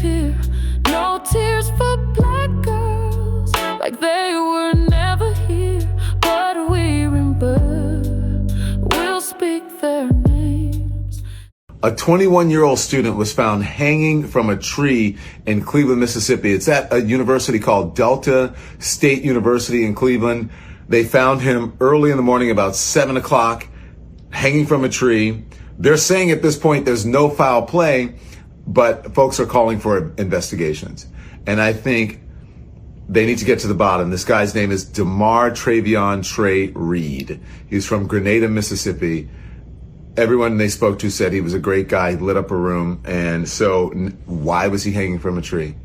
disappear. No tears for black girls, like they were never here. But we remember, we'll speak their names. A 21-year-old student was found hanging from a tree in Cleveland, Mississippi. It's at a university called Delta State University in Cleveland. They found him early in the morning, about 7 o'clock, hanging from a tree. They're saying at this point there's no foul play, but folks are calling for investigations. And I think they need to get to the bottom. This guy's name is Demartravion Trey Reed. He's from Grenada, Mississippi. Everyone they spoke to said he was a great guy. He lit up a room. And so why was he hanging from a tree?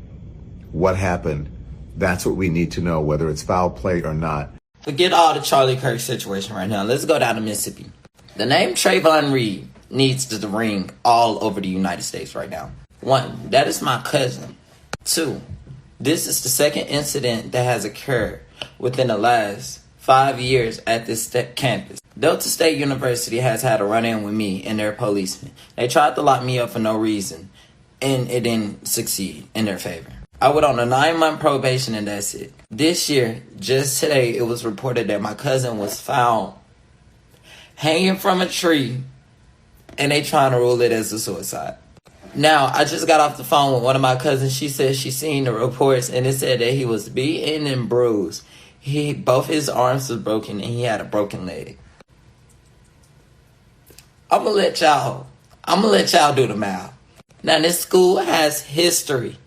What happened? That's what we need to know, whether it's foul play or not. Forget all the Charlie Kirk situation right now. Let's go down to Mississippi. The name Trayvon Reed needs to ring all over the United States right now. 1, that is my cousin. 2, this is the second incident that has occurred within the last 5 years at this campus. Delta State University has had a run-in with me and their policemen. They tried to lock me up for no reason, and it didn't succeed in their favor. I went on a 9-month probation, and that's it. This year, just today, it was reported that my cousin was found hanging from a tree, and they trying to rule it as a suicide. Now, I just got off the phone with one of my cousins. She said she seen the reports, and it said that he was beaten and bruised. Both his arms was broken, and he had a broken leg. I'm gonna let y'all do the math. Now, this school has history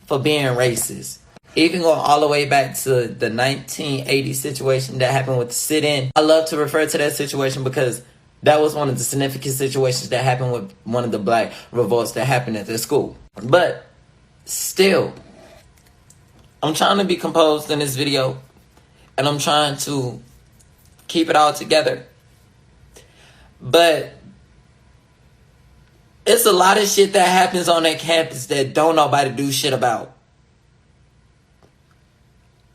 for being racist. Even going all the way back to the 1980 situation that happened with the sit-in. I love to refer to that situation because that was one of the significant situations that happened with one of the black revolts that happened at the school. But still, I'm trying to be composed in this video, and I'm trying to keep it all together. But it's a lot of shit that happens on that campus that don't nobody do shit about.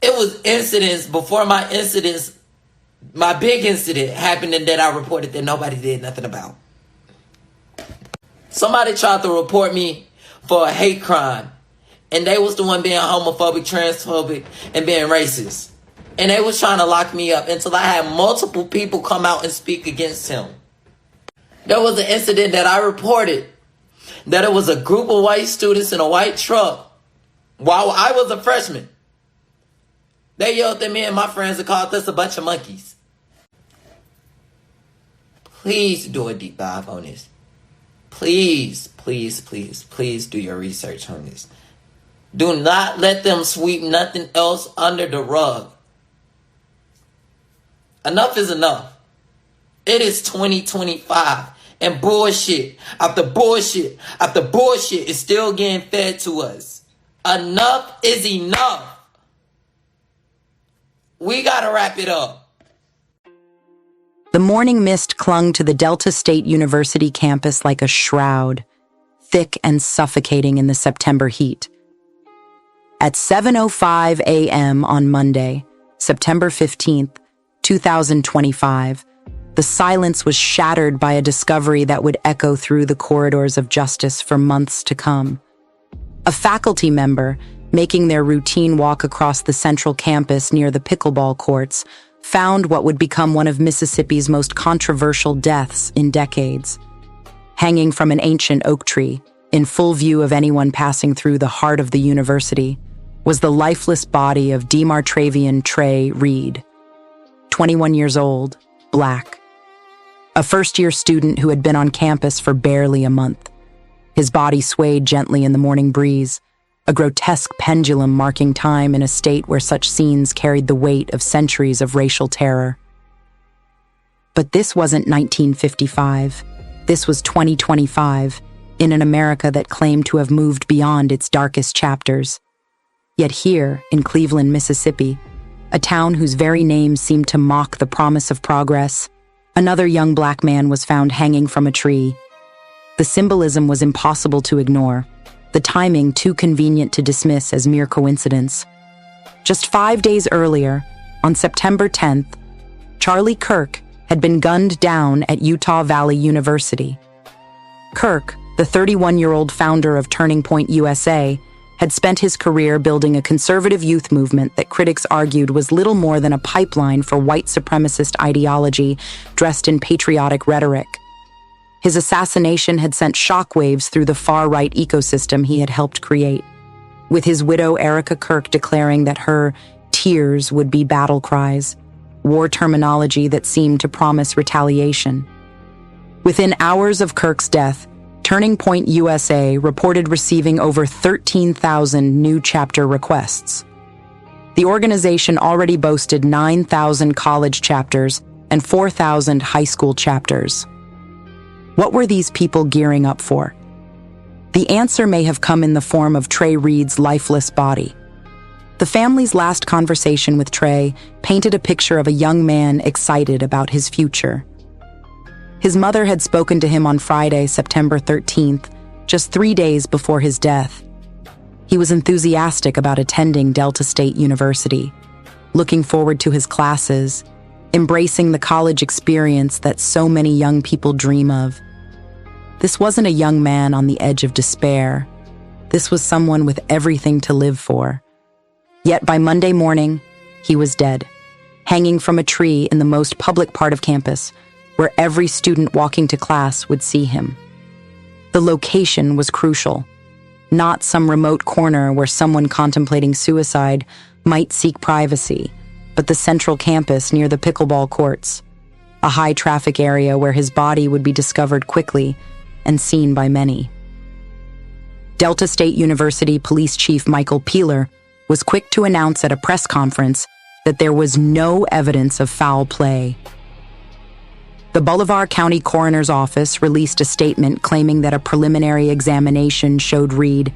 It was incidents before my incidents. My big incident happened and that I reported that nobody did nothing about. Somebody tried to report me for a hate crime, and they was the one being homophobic, transphobic, and being racist. And they was trying to lock me up until I had multiple people come out and speak against him. There was an incident that I reported that it was a group of white students in a white truck while I was a freshman. They yelled at me and my friends and called us a bunch of monkeys. Please do a deep dive on this. Please, please, please, please do your research on this. Do not let them sweep nothing else under the rug. Enough is enough. It is 2025 and bullshit after bullshit after bullshit is still getting fed to us. Enough is enough. We gotta wrap it up. The morning mist clung to the Delta State University campus like a shroud, thick and suffocating in the September heat. At 7:05 a.m. on Monday, September 15th, 2025, the silence was shattered by a discovery that would echo through the corridors of justice for months to come. A faculty member, making their routine walk across the central campus near the pickleball courts, found what would become one of Mississippi's most controversial deaths in decades. Hanging from an ancient oak tree, in full view of anyone passing through the heart of the university, was the lifeless body of Demartravion Trey Reed, 21 years old, black. A first-year student who had been on campus for barely a month. His body swayed gently in the morning breeze, a grotesque pendulum marking time in a state where such scenes carried the weight of centuries of racial terror. But this wasn't 1955. This was 2025, in an America that claimed to have moved beyond its darkest chapters. Yet here, in Cleveland, Mississippi, a town whose very name seemed to mock the promise of progress, another young black man was found hanging from a tree. The symbolism was impossible to ignore, the timing too convenient to dismiss as mere coincidence. Just 5 days earlier, on September 10th, Charlie Kirk had been gunned down at Utah Valley University. Kirk, the 31-year-old founder of Turning Point USA, had spent his career building a conservative youth movement that critics argued was little more than a pipeline for white supremacist ideology dressed in patriotic rhetoric. His assassination had sent shockwaves through the far-right ecosystem he had helped create, with his widow Erica Kirk declaring that her tears would be battle cries, war terminology that seemed to promise retaliation. Within hours of Kirk's death, Turning Point USA reported receiving over 13,000 new chapter requests. The organization already boasted 9,000 college chapters and 4,000 high school chapters. What were these people gearing up for? The answer may have come in the form of Trey Reed's lifeless body. The family's last conversation with Trey painted a picture of a young man excited about his future. His mother had spoken to him on Friday, September 13th, just 3 days before his death. He was enthusiastic about attending Delta State University, looking forward to his classes, embracing the college experience that so many young people dream of. This wasn't a young man on the edge of despair. This was someone with everything to live for. Yet by Monday morning, he was dead, hanging from a tree in the most public part of campus, where every student walking to class would see him. The location was crucial, not some remote corner where someone contemplating suicide might seek privacy, but the central campus near the pickleball courts, a high-traffic area where his body would be discovered quickly and seen by many. Delta State University Police Chief Michael Peeler was quick to announce at a press conference that there was no evidence of foul play. The Bolivar County Coroner's Office released a statement claiming that a preliminary examination showed Reed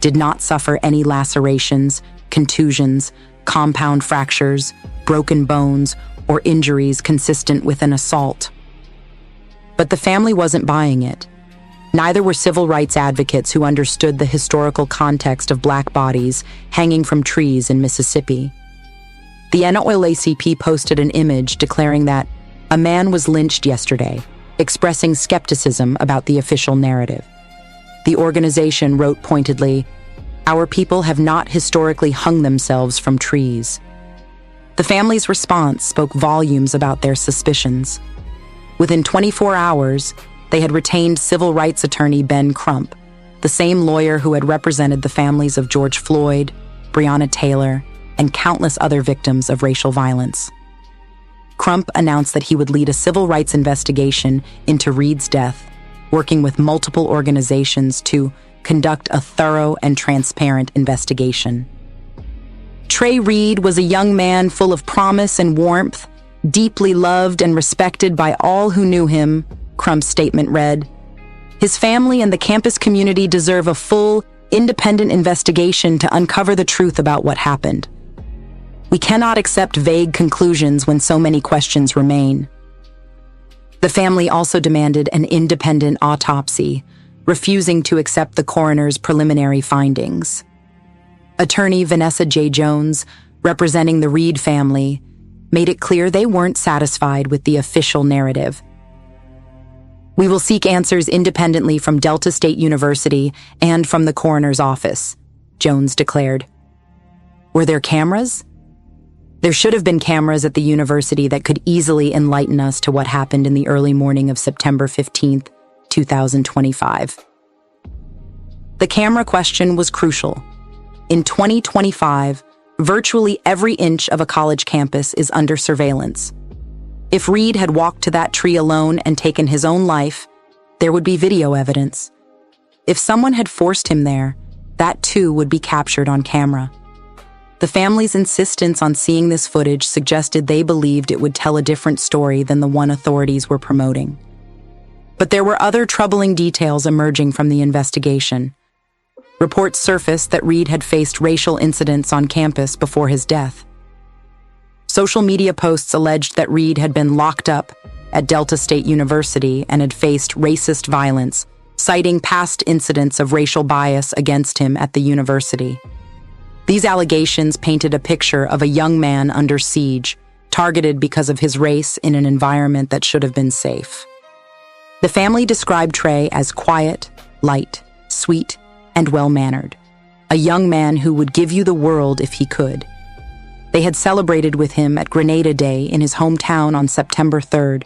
did not suffer any lacerations, contusions, compound fractures, broken bones, or injuries consistent with an assault. But the family wasn't buying it. Neither were civil rights advocates who understood the historical context of black bodies hanging from trees in Mississippi. The NAACP posted an image declaring that a man was lynched yesterday, expressing skepticism about the official narrative. The organization wrote pointedly, "Our people have not historically hung themselves from trees." The family's response spoke volumes about their suspicions. Within 24 hours, they had retained civil rights attorney Ben Crump, the same lawyer who had represented the families of George Floyd, Breonna Taylor, and countless other victims of racial violence. Crump announced that he would lead a civil rights investigation into Reed's death, working with multiple organizations to conduct a thorough and transparent investigation. Trey Reed was a young man full of promise and warmth, deeply loved and respected by all who knew him, Crump's statement read. His family and the campus community deserve a full, independent investigation to uncover the truth about what happened. We cannot accept vague conclusions when so many questions remain. The family also demanded an independent autopsy, refusing to accept the coroner's preliminary findings. Attorney Vanessa J. Jones, representing the Reed family, made it clear they weren't satisfied with the official narrative. "We will seek answers independently from Delta State University and from the coroner's office," Jones declared. Were there cameras? There should have been cameras at the university that could easily enlighten us to what happened in the early morning of September 15th, 2025. The camera question was crucial. In 2025, virtually every inch of a college campus is under surveillance. If Reed had walked to that tree alone and taken his own life, there would be video evidence. If someone had forced him there, that too would be captured on camera. The family's insistence on seeing this footage suggested they believed it would tell a different story than the one authorities were promoting. But there were other troubling details emerging from the investigation. Reports surfaced that Reed had faced racial incidents on campus before his death. Social media posts alleged that Reed had been locked up at Delta State University and had faced racist violence, citing past incidents of racial bias against him at the university. These allegations painted a picture of a young man under siege, targeted because of his race in an environment that should have been safe. The family described Trey as quiet, light, sweet, and well-mannered. a young man who would give you the world if he could. They had celebrated with him at Grenada Day in his hometown on September 3rd,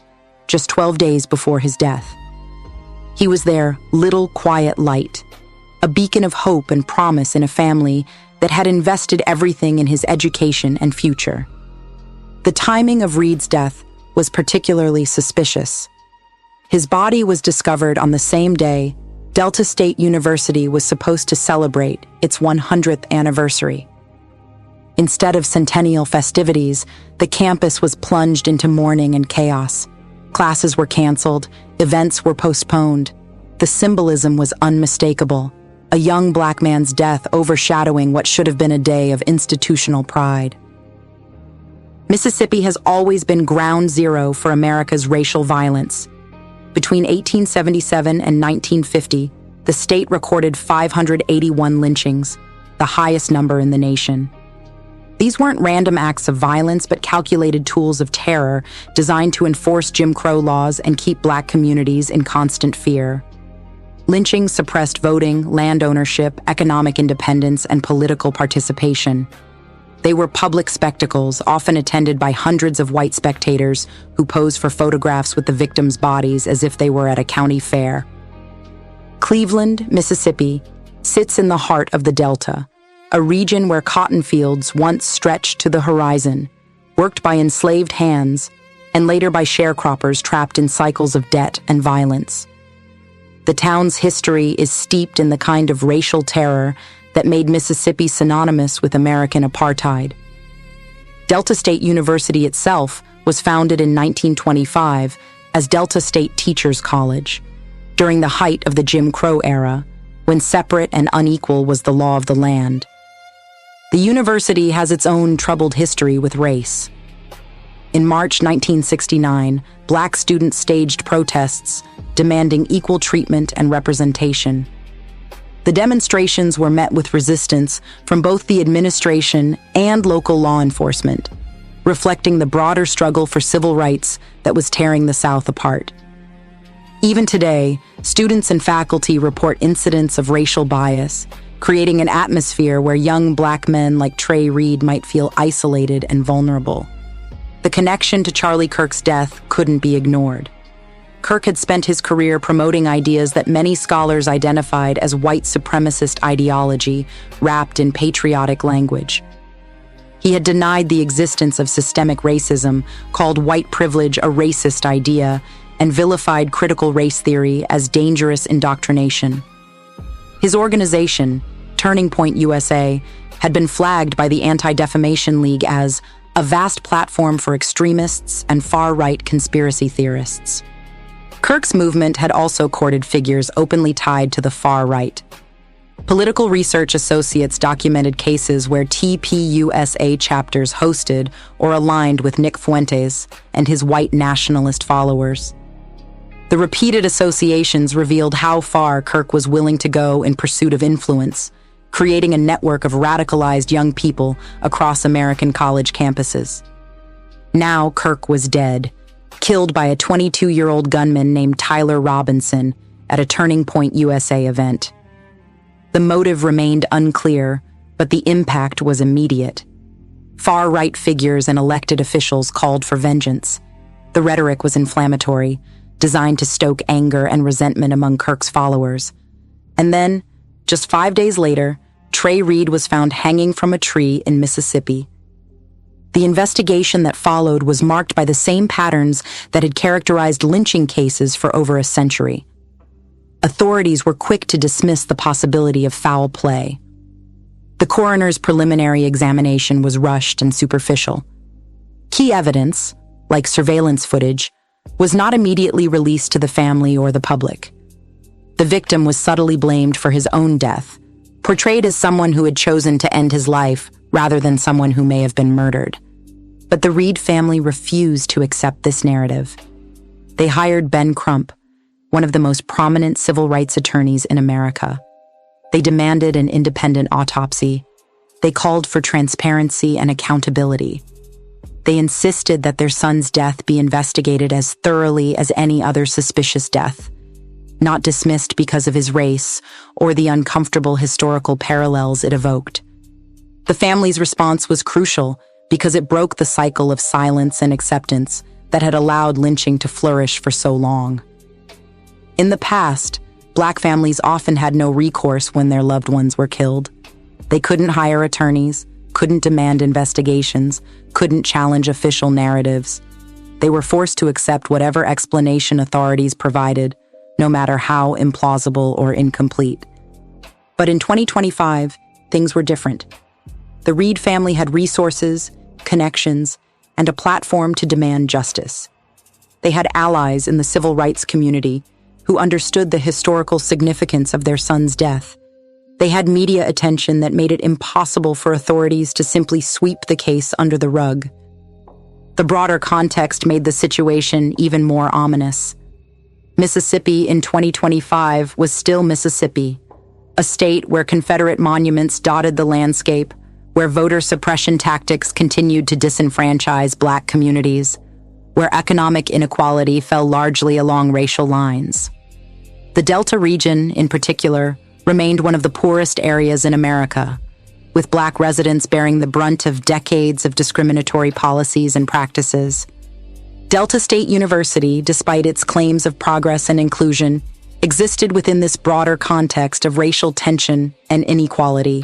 just 12 days before his death. He was their little quiet light, a beacon of hope and promise in a family that had invested everything in his education and future. The timing of Reed's death was particularly suspicious. His body was discovered on the same day Delta State University was supposed to celebrate its 100th anniversary. Instead of centennial festivities, the campus was plunged into mourning and chaos. Classes were canceled, events were postponed. The symbolism was unmistakable, a young black man's death overshadowing what should have been a day of institutional pride. Mississippi has always been ground zero for America's racial violence. Between 1877 and 1950, the state recorded 581 lynchings, the highest number in the nation. These weren't random acts of violence, but calculated tools of terror designed to enforce Jim Crow laws and keep black communities in constant fear. Lynchings suppressed voting, land ownership, economic independence, and political participation. They were public spectacles, often attended by hundreds of white spectators who posed for photographs with the victims' bodies as if they were at a county fair. Cleveland, Mississippi, sits in the heart of the Delta, a region where cotton fields once stretched to the horizon, worked by enslaved hands, and later by sharecroppers trapped in cycles of debt and violence. The town's history is steeped in the kind of racial terror that made Mississippi synonymous with American apartheid. Delta State University itself was founded in 1925 as Delta State Teachers College, during the height of the Jim Crow era, when separate and unequal was the law of the land. The university has its own troubled history with race. In March 1969, black students staged protests demanding equal treatment and representation. The demonstrations were met with resistance from both the administration and local law enforcement, reflecting the broader struggle for civil rights that was tearing the South apart. Even today, students and faculty report incidents of racial bias, creating an atmosphere where young black men like Trey Reed might feel isolated and vulnerable. The connection to Charlie Kirk's death couldn't be ignored. Kirk had spent his career promoting ideas that many scholars identified as white supremacist ideology wrapped in patriotic language. He had denied the existence of systemic racism, called white privilege a racist idea, and vilified critical race theory as dangerous indoctrination. His organization, Turning Point USA, had been flagged by the Anti-Defamation League as a vast platform for extremists and far-right conspiracy theorists. Kirk's movement had also courted figures openly tied to the far right. Political Research Associates documented cases where TPUSA chapters hosted or aligned with Nick Fuentes and his white nationalist followers. The repeated associations revealed how far Kirk was willing to go in pursuit of influence, creating a network of radicalized young people across American college campuses. Now Kirk was dead, killed by a 22-year-old gunman named Tyler Robinson at a Turning Point USA event. The motive remained unclear, but the impact was immediate. Far-right figures and elected officials called for vengeance. The rhetoric was inflammatory, designed to stoke anger and resentment among Kirk's followers. And then, just 5 days later, Trey Reed was found hanging from a tree in Mississippi. The investigation that followed was marked by the same patterns that had characterized lynching cases for over a century. Authorities were quick to dismiss the possibility of foul play. The coroner's preliminary examination was rushed and superficial. Key evidence, like surveillance footage, was not immediately released to the family or the public. The victim was subtly blamed for his own death, portrayed as someone who had chosen to end his life rather than someone who may have been murdered. But the Reed family refused to accept this narrative. They hired Ben Crump, one of the most prominent civil rights attorneys in America. They demanded an independent autopsy. They called for transparency and accountability. They insisted that their son's death be investigated as thoroughly as any other suspicious death. not dismissed because of his race or the uncomfortable historical parallels it evoked. The family's response was crucial because it broke the cycle of silence and acceptance that had allowed lynching to flourish for so long. In the past, Black families often had no recourse when their loved ones were killed. They couldn't hire attorneys, couldn't demand investigations, couldn't challenge official narratives. They were forced to accept whatever explanation authorities provided, no matter how implausible or incomplete. But in 2025, things were different. The Reed family had resources, connections, and a platform to demand justice. They had allies in the civil rights community who understood the historical significance of their son's death. They had media attention that made it impossible for authorities to simply sweep the case under the rug. The broader context made the situation even more ominous. Mississippi in 2025 was still Mississippi, a state where Confederate monuments dotted the landscape, where voter suppression tactics continued to disenfranchise Black communities, where economic inequality fell largely along racial lines. The Delta region, in particular, remained one of the poorest areas in America, with Black residents bearing the brunt of decades of discriminatory policies and practices. Delta State University, despite its claims of progress and inclusion, existed within this broader context of racial tension and inequality.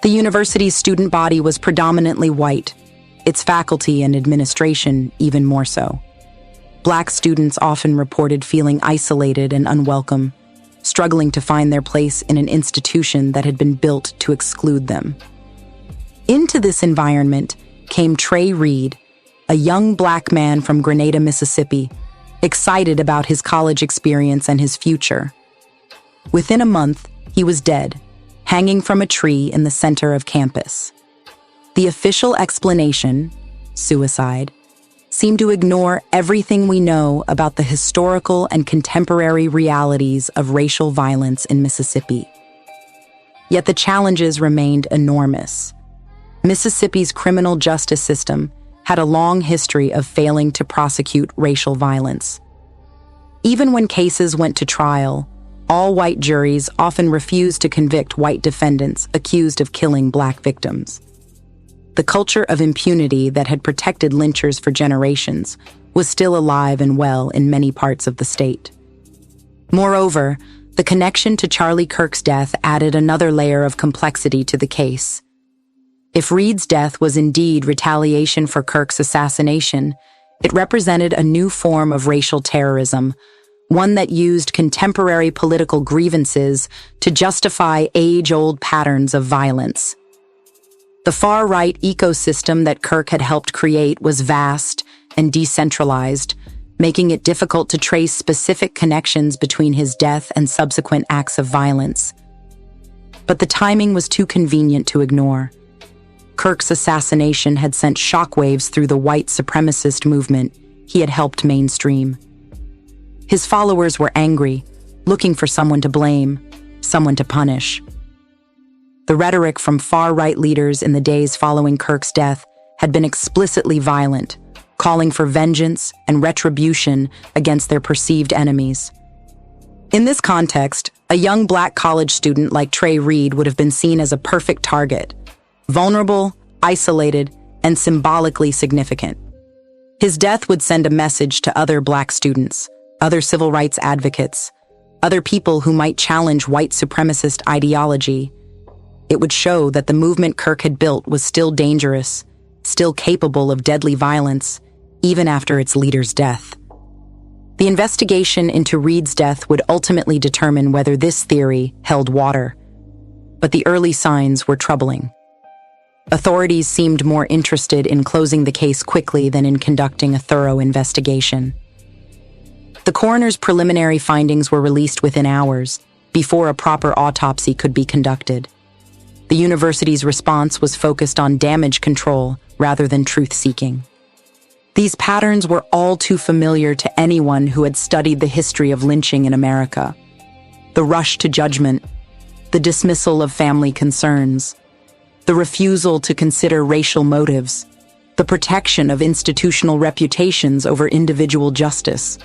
The university's student body was predominantly white, its faculty and administration even more so. Black students often reported feeling isolated and unwelcome, struggling to find their place in an institution that had been built to exclude them. Into this environment came Trey Reed, a young Black man from Grenada, Mississippi, excited about his college experience and his future. Within a month, he was dead, hanging from a tree in the center of campus. The official explanation, suicide, seemed to ignore everything we know about the historical and contemporary realities of racial violence in Mississippi. Yet the challenges remained enormous. Mississippi's criminal justice system had a long history of failing to prosecute racial violence. Even when cases went to trial, all-white juries often refused to convict white defendants accused of killing Black victims. The culture of impunity that had protected lynchers for generations was still alive and well in many parts of the state. Moreover, the connection to Charlie Kirk's death added another layer of complexity to the case. If Reed's death was indeed retaliation for Kirk's assassination, it represented a new form of racial terrorism, one that used contemporary political grievances to justify age-old patterns of violence. The far-right ecosystem that Kirk had helped create was vast and decentralized, making it difficult to trace specific connections between his death and subsequent acts of violence. But the timing was too convenient to ignore. Kirk's assassination had sent shockwaves through the white supremacist movement he had helped mainstream. His followers were angry, looking for someone to blame, someone to punish. The rhetoric from far-right leaders in the days following Kirk's death had been explicitly violent, calling for vengeance and retribution against their perceived enemies. In this context, a young Black college student like Trey Reed would have been seen as a perfect target, vulnerable, isolated, and symbolically significant. His death would send a message to other Black students, other civil rights advocates, other people who might challenge white supremacist ideology. It would show that the movement Kirk had built was still dangerous, still capable of deadly violence, even after its leader's death. The investigation into Reed's death would ultimately determine whether this theory held water, but the early signs were troubling. Authorities seemed more interested in closing the case quickly than in conducting a thorough investigation. The coroner's preliminary findings were released within hours, before a proper autopsy could be conducted. The university's response was focused on damage control rather than truth-seeking. These patterns were all too familiar to anyone who had studied the history of lynching in America. The rush to judgment, the dismissal of family concerns, the refusal to consider racial motives, the protection of institutional reputations over individual justice.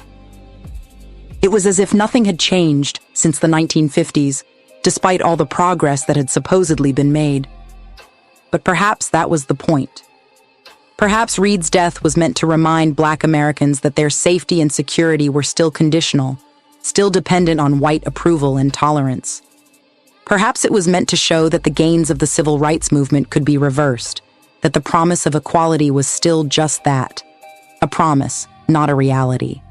It was as if nothing had changed since the 1950s, despite all the progress that had supposedly been made. But perhaps that was the point. Perhaps Reed's death was meant to remind Black Americans that their safety and security were still conditional, still dependent on white approval and tolerance. Perhaps it was meant to show that the gains of the civil rights movement could be reversed, that the promise of equality was still just that, a promise, not a reality.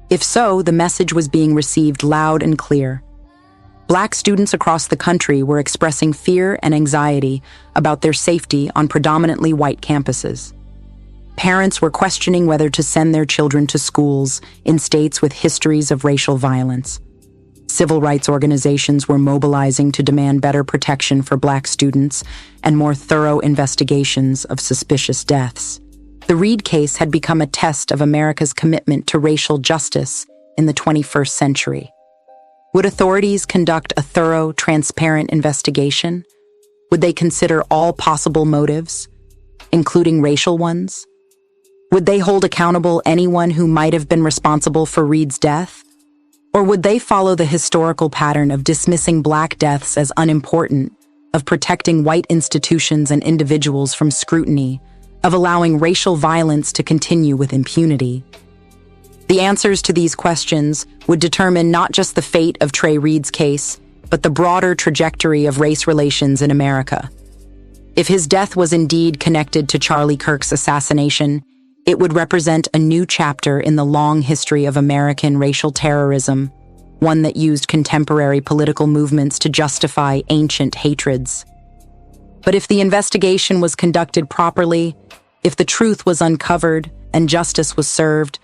If so, the message was being received loud and clear. Black students across the country were expressing fear and anxiety about their safety on predominantly white campuses. Parents were questioning whether to send their children to schools in states with histories of racial violence. Civil rights organizations were mobilizing to demand better protection for Black students and more thorough investigations of suspicious deaths. The Reed case had become a test of America's commitment to racial justice in the 21st century. Would authorities conduct a thorough, transparent investigation? Would they consider all possible motives, including racial ones? Would they hold accountable anyone who might have been responsible for Reed's death? Or would they follow the historical pattern of dismissing Black deaths as unimportant, of protecting white institutions and individuals from scrutiny, of allowing racial violence to continue with impunity? The answers to these questions would determine not just the fate of Trey Reed's case, but the broader trajectory of race relations in America. If his death was indeed connected to Charlie Kirk's assassination, it would represent a new chapter in the long history of American racial terrorism, one that used contemporary political movements to justify ancient hatreds. But if the investigation was conducted properly, if the truth was uncovered and justice was served,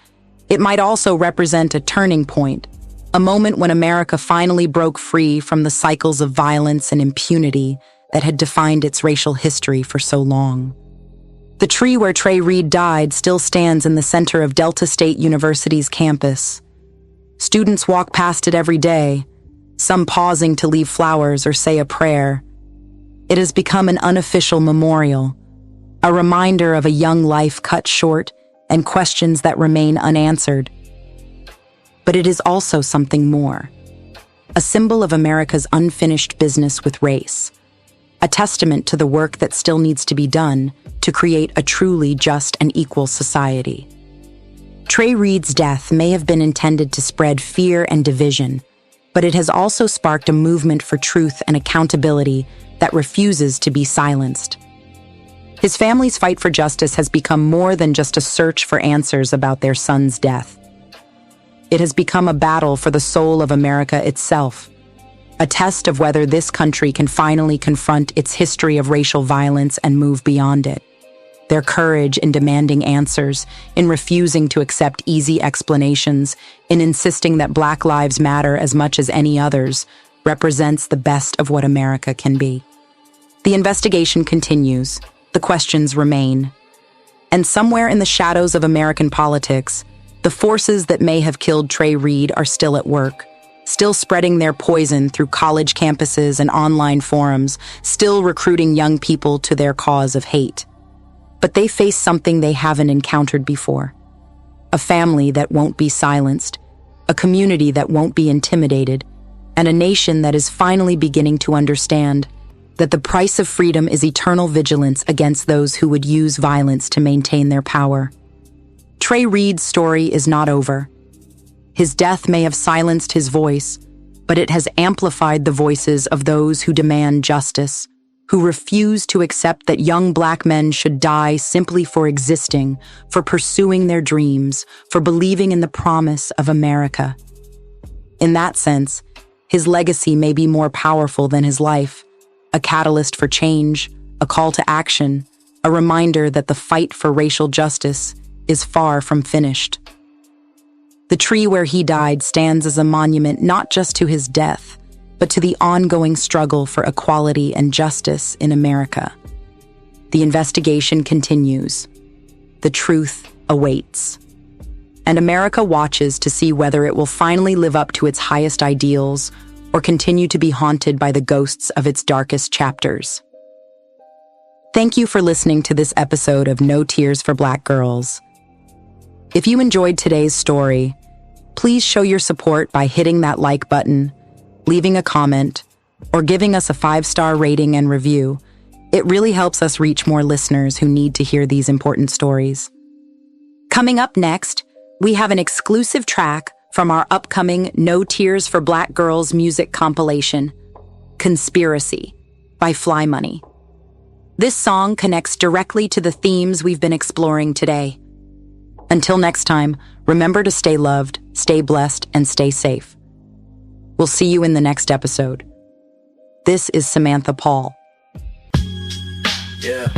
it might also represent a turning point, a moment when America finally broke free from the cycles of violence and impunity that had defined its racial history for so long. The tree where Trey Reed died still stands in the center of Delta State University's campus. Students walk past it every day, some pausing to leave flowers or say a prayer. It has become an unofficial memorial, a reminder of a young life cut short and questions that remain unanswered. But it is also something more, a symbol of America's unfinished business with race, a testament to the work that still needs to be done to create a truly just and equal society. Trey Reed's death may have been intended to spread fear and division, but it has also sparked a movement for truth and accountability that refuses to be silenced. His family's fight for justice has become more than just a search for answers about their son's death. It has become a battle for the soul of America itself, a test of whether this country can finally confront its history of racial violence and move beyond it. Their courage in demanding answers, in refusing to accept easy explanations, in insisting that Black lives matter as much as any others, represents the best of what America can be. The investigation continues. The questions remain. And somewhere in the shadows of American politics, the forces that may have killed Trey Reed are still at work, still spreading their poison through college campuses and online forums, still recruiting young people to their cause of hate. But they face something they haven't encountered before. A family that won't be silenced, a community that won't be intimidated, and a nation that is finally beginning to understand that the price of freedom is eternal vigilance against those who would use violence to maintain their power. Trey Reed's story is not over. His death may have silenced his voice, but it has amplified the voices of those who demand justice, who refuse to accept that young Black men should die simply for existing, for pursuing their dreams, for believing in the promise of America. In that sense, his legacy may be more powerful than his life, a catalyst for change, a call to action, a reminder that the fight for racial justice is far from finished. The tree where he died stands as a monument not just to his death, but to the ongoing struggle for equality and justice in America. The investigation continues. The truth awaits. And America watches to see whether it will finally live up to its highest ideals or continue to be haunted by the ghosts of its darkest chapters. Thank you for listening to this episode of No Tears for Black Girls. If you enjoyed today's story, Please show your support by hitting that like button, leaving a comment, or giving us a 5-star rating and review. It really helps us reach more listeners who need to hear these important stories. Coming up next, we have an exclusive track from our upcoming No Tears for Black Girls music compilation, Conspiracy by Fly Money. This song connects directly to the themes we've been exploring today. Until next time, remember to stay loved, stay blessed, and stay safe. We'll see you in the next episode. This is Samantha Paul. Yeah.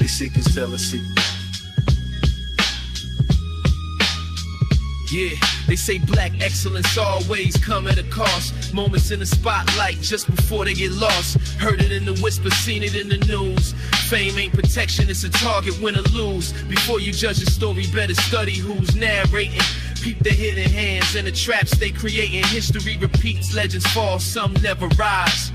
They seek his jealousy. Yeah, they say black excellence always come at a cost. Moments in the spotlight just before they get lost. Heard it in the whisper, seen it in the news. Fame ain't protection, it's a target, win or lose. Before you judge a story, better study who's narrating. Peep the hidden hands and the traps they creating. History repeats, legends fall, some never rise.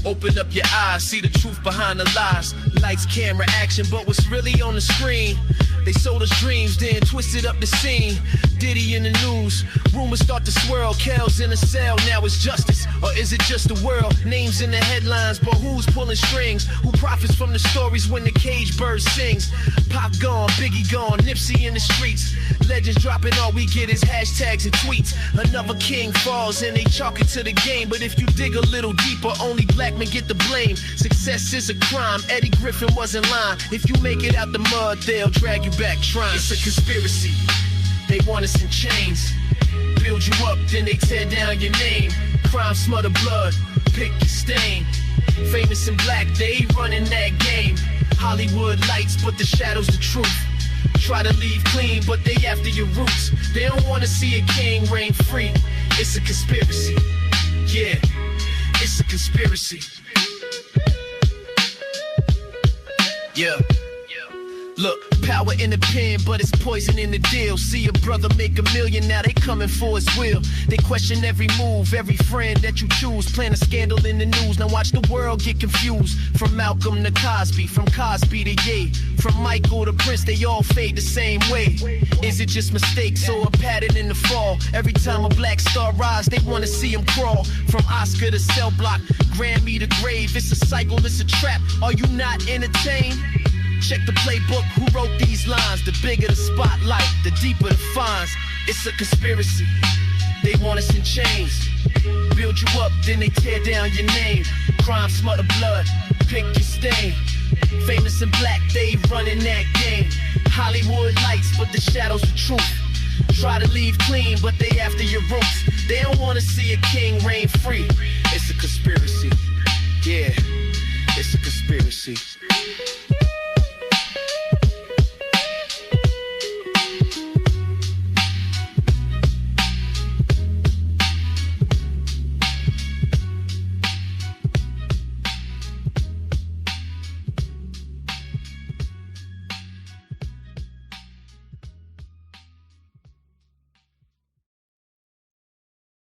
Open up your eyes, see the truth behind the lies. Lights, camera, action, but what's really on the screen? They sold us dreams, then twisted up the scene. Diddy in the news, rumors start to swirl. Kel's in a cell, now it's justice, or is it just the world? Names in the headlines, but who's pulling strings? Who profits from the stories when the cage bird sings? Pop gone, Biggie gone, Nipsey in the streets. Legends dropping, all we get is hashtags and tweets. Another king falls and they chalk it to the game. But if you dig a little deeper, only black men get the blame. Success is a crime, Eddie Griffin was in line. If you make it out the mud, they'll drag you back trying. It's a conspiracy, they want us in chains. Build you up, then they tear down your name. Crime, smother blood, pick your stain. Famous and black, they running that game. Hollywood lights, but the shadow's the truth. Try to leave clean, but they after your roots. They don't wanna see a king reign free. It's a conspiracy, yeah, it's a conspiracy. Yeah. Look, power in the pen, but it's poison in the deal. See a brother make $1 million, now they coming for his will. They question every move, every friend that you choose. Plan a scandal in the news, now watch the world get confused. From Malcolm to Cosby, from Cosby to Ye, from Michael to Prince, they all fade the same way. Is it just mistakes or a pattern in the fall? Every time a black star rise, they wanna see him crawl. From Oscar to cell block, Grammy to grave. It's a cycle, it's a trap, are you not entertained? Check the playbook, who wrote these lines? The bigger the spotlight, the deeper the fines. It's a conspiracy, they want us in chains. Build you up, then they tear down your name. Crime, smother blood, pick your stain. Famous and black, they running that game. Hollywood lights, but the shadow's the truth. Try to leave clean, but they after your roots. They don't wanna see a king reign free. It's a conspiracy, yeah, it's a conspiracy.